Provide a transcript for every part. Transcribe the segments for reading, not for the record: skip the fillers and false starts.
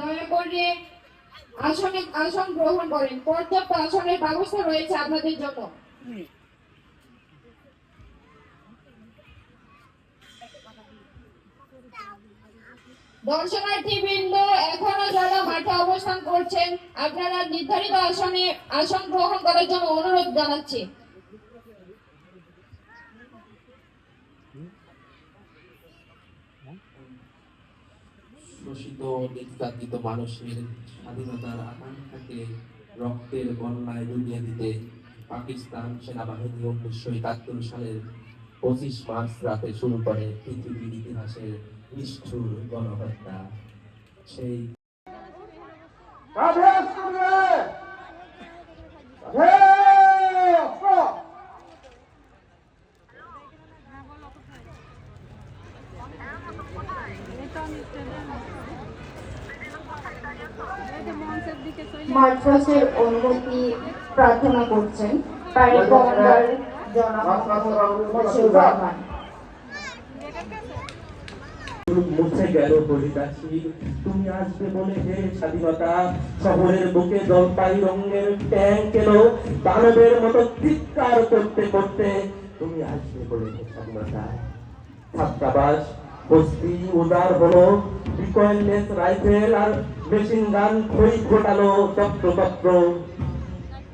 দয়া করে আসন গ্রহণ করেন। পর্যাপ্ত আসনের ব্যবস্থা রয়েছে আপনাদের জন্য। দর্শনার্থীবৃন্দ এখনো যারা মাঠে অবস্থান করছেন, আপনারা নির্ধারিত আসন গ্রহণ করার জন্য অনুরোধ জানাচ্ছি। শোষিত নির্যাতিত মানুষের স্বাধীনতার আকাঙ্ক্ষাকে রক্তের বন্যায় ডুবিয়ে দিতে পাকিস্তান সেনাবাহিনী 1971 সালের 25 মার্চ রাতে শুরু করে পৃথিবীর ইতিহাসের নিষ্ঠুর গণহত্যা। সেই মার্চপাস্টের অনুমতি প্রার্থনা করছেন প্যারেড কমান্ডার জনাব মশিউর রহমান। মুছে গেল হরিদাসী, তুমি আসবে বলে হে স্বাধীনতা। শহরের বুকে জলপাই রঙের ট্যাঙ্ক এলো দানবের মতো চিৎকার করতে করতে, তুমি আসবে বলে হে স্বাধীনতা। ছাত্রাবাস বস্তি উদার হলো, রিকয়েললেস রাইফেল আর মেশিন গান খই ঘোটালো তত্র।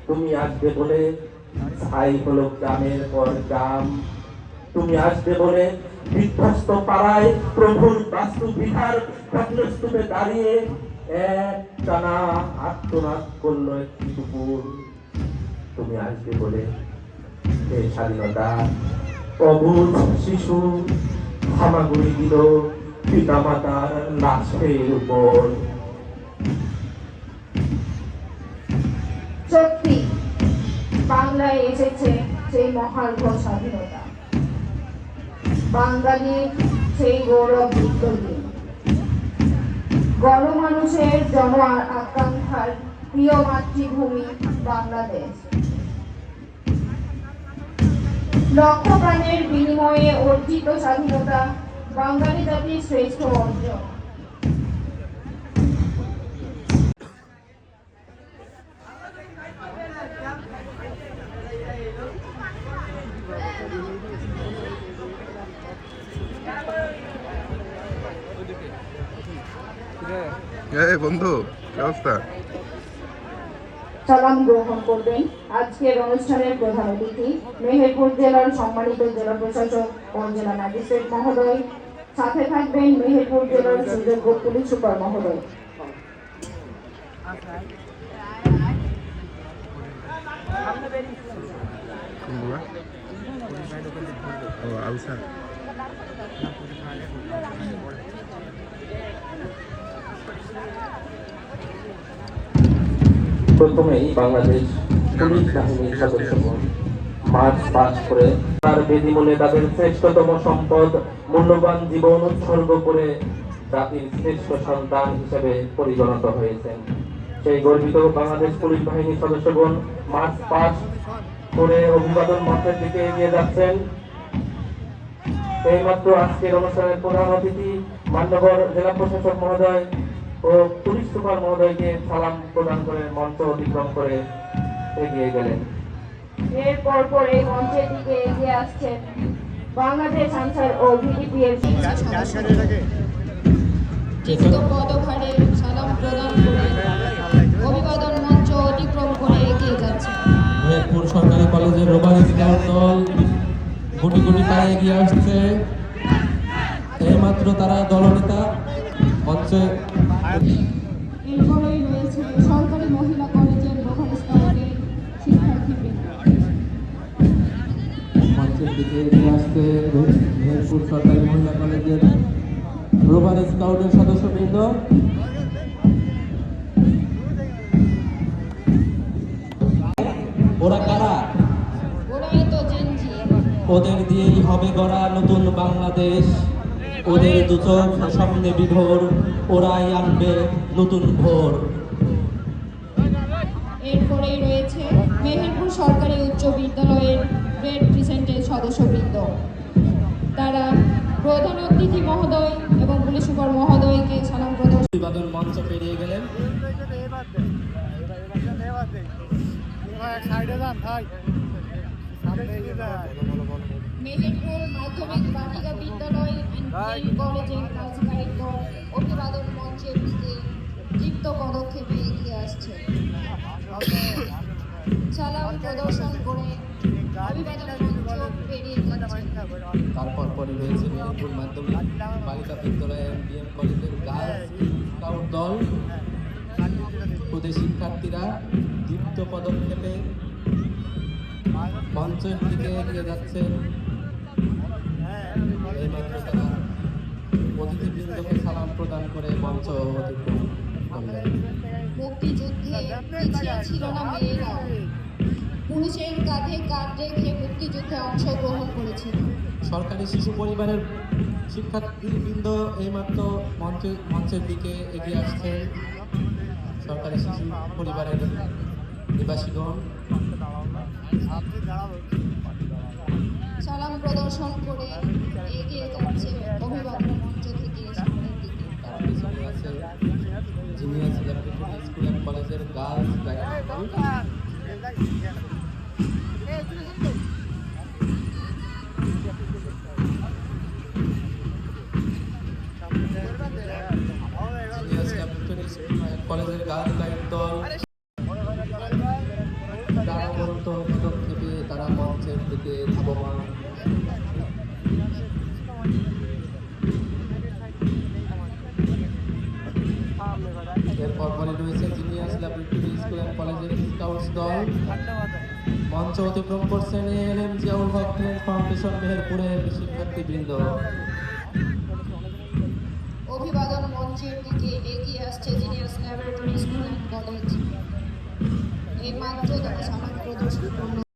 তুমি আসবে বলে ছাই হলো গ্রামের পর গ্রাম। তুমি আসবে বলে বিধ্বস্ত পাড়ায় প্রভুর বাস্তুবিহার প্রত্নস্তূপে দাঁড়িয়ে এক টানা আত্মনাদ করলো একটি কুকুর। তুমি আসবে বলে হে স্বাধীনতা। অবুঝ শিশু হামাগুড়ি দিল পিতা মাতার লাশের উপর। সত্যি বাংলায় এসেছে সেই মহার্ঘ স্বাধীনতা, বাঙালির সেই গৌরব দিন। গণমানুষের জন আকাঙ্ক্ষার প্রিয় মাতৃভূমি বাংলাদেশ। লক্ষ প্রাণের বিনিময়ে অর্জিত স্বাধীনতা বাঙালি জাতির শ্রেষ্ঠ অর্জন। বন্ধু কি অবস্থা? সালাম গ্রহণ করবেন আজকের অনুষ্ঠানের প্রধান অতিথি মেহেরপুর জেলার সম্মানিত জেলা প্রশাসক ও জেলা ম্যাজিস্ট্রেট মহোদয়। সাথে থাকবেন মেহেরপুর জেলার সুযোগ্য পুলিশ সুপার মহোদয়। প্রথমেই বাংলাদেশ পুলিশ বাহিনীর সদস্যগণ মার্চ পাস করে তার বেদিমূলে তাদের শ্রেষ্ঠতম সম্পদ মূল্যবান জীবন উৎসর্গ করে জাতির শ্রেষ্ঠ সন্তান হিসেবে পরিগণিত হয়েছেন। সেই গর্বিত বাংলাদেশ পুলিশ বাহিনীর সদস্যগণ মার্চ পাস করে অভিবাদন মঞ্চের দিকে এগিয়ে যাচ্ছেন। এইমাত্র আজকের অনুষ্ঠানের প্রধান অতিথি মান্যবর জেলা প্রশাসক মহোদয় ও পুলিশ সুপার মহোদয়কে সালাম প্রদান করে মঞ্চ অতিক্রম করে এগিয়ে গেলেন। এরপর এই মঞ্চের দিকে এগিয়ে আসছেন বাংলাদেশ আনসার ও ভিডিপি এর পদভারে সালাম প্রদান করে অভিবাদন মঞ্চ অতিক্রম করে এগিয়ে যাচ্ছে। মেহেরপুর সরকারি কলেজের রোভার স্কাউট দল গুটি গুটি পায়ে এগিয়ে আসছে। এইমাত্র তারা দলনেতা মঞ্চে। এরপরেই রয়েছে সরকারি মহিলা কলেজের রোভার স্কাউটের শিক্ষার্থীবৃন্দ। মঞ্চের দিকে এগিয়ে আসছে মেহেরপুর সরকারি মহিলা কলেজের রোভার স্কাউটের সদস্যবৃন্দ। ওরা কারা? ওরাই তো জেনজি। ওদের দিয়েই হবে গড়া নতুন বাংলাদেশ। ওদের দুচোখ সামনে বিভোর, ওরাই আনবে নতুন ভোর। এরপরেই রয়েছে মেহেরপুর সরকারি উচ্চ বিদ্যালয়ের গ্রেড প্রেসেন্টের সদস্যবৃন্দ। তারা প্রধান অতিথি মহোদয় এবং পুলিশ সুপার মহোদয়কে সালাম প্রদর্শন অভিবাদন মঞ্চ পেরিয়ে গেলেন। মেহেরপুর মাধ্যমিক বালিকা বিদ্যালয় এন্ড কলেজের কার্যকারী দল অভিবাদন মঞ্চের দিকে দীপ্ত পদক্ষেপে এগিয়ে আসছে। সালাম প্রদর্শন করে অভিবাদন মঞ্চ পেরিয়ে যাচ্ছে। তারপর পরে রয়েছে মেহেরপুর মাধ্যমিক বালিকা বিদ্যালয় এবং বিএম কলেজের গার্লস স্কাউট দল। খুদে শিক্ষার্থীরা দীপ্ত পদক্ষেপে মঞ্চের দিকে এগিয়ে যাচ্ছে। এইমাত্র তারা অতিথিবৃন্দকে সালাম প্রদান করে মঞ্চ অতিক্রম করলেন। মুক্তিযুদ্ধে পিছিয়ে ছিল না মেয়েরা, পুরুষের কাঁধে কাঁধ রেখে মুক্তিযুদ্ধে অংশগ্রহণ করেছিল। সরকারি শিশু পরিবারের শিক্ষার্থীবৃন্দ এইমাত্র মঞ্চের দিকে এগিয়ে আসছেন। সরকারি শিশু পরিবারের নিবাসীগণ সালাম প্রদর্শন করে এগিয়ে যাচ্ছে অভিবাদন মঞ্চ থেকে সামনের দিকে। তার পিছনে আছে জিনিয়াস ল্যাবরেটরি স্কুল অ্যান্ড কলেজের গার্লস গাইড দল। জিনিয়াস ল্যাবরেটরি স্কুল অ্যান্ড কলেজের গার্লস গাইড দল প্রাণবন্ত পদক্ষেপে তারা মঞ্চের দিকে ধাবমান। এরপর পরে রয়েছে জিনিয়াস ল্যাবরেটরি স্কুল অ্যান্ড কলেজের স্কাউটস দল। মঞ্চ অতিক্রম করছেন এএলএম জিয়াউল হক ফ্রেন্ডস ফাউন্ডেশন মেহেরপুরের শিক্ষার্থীবৃন্দ। অভিবাদন মঞ্চের দিকে এগিয়ে আসছে genius laboratory school and college. এই মাত্র তারা সালাম প্রদর্শন করল।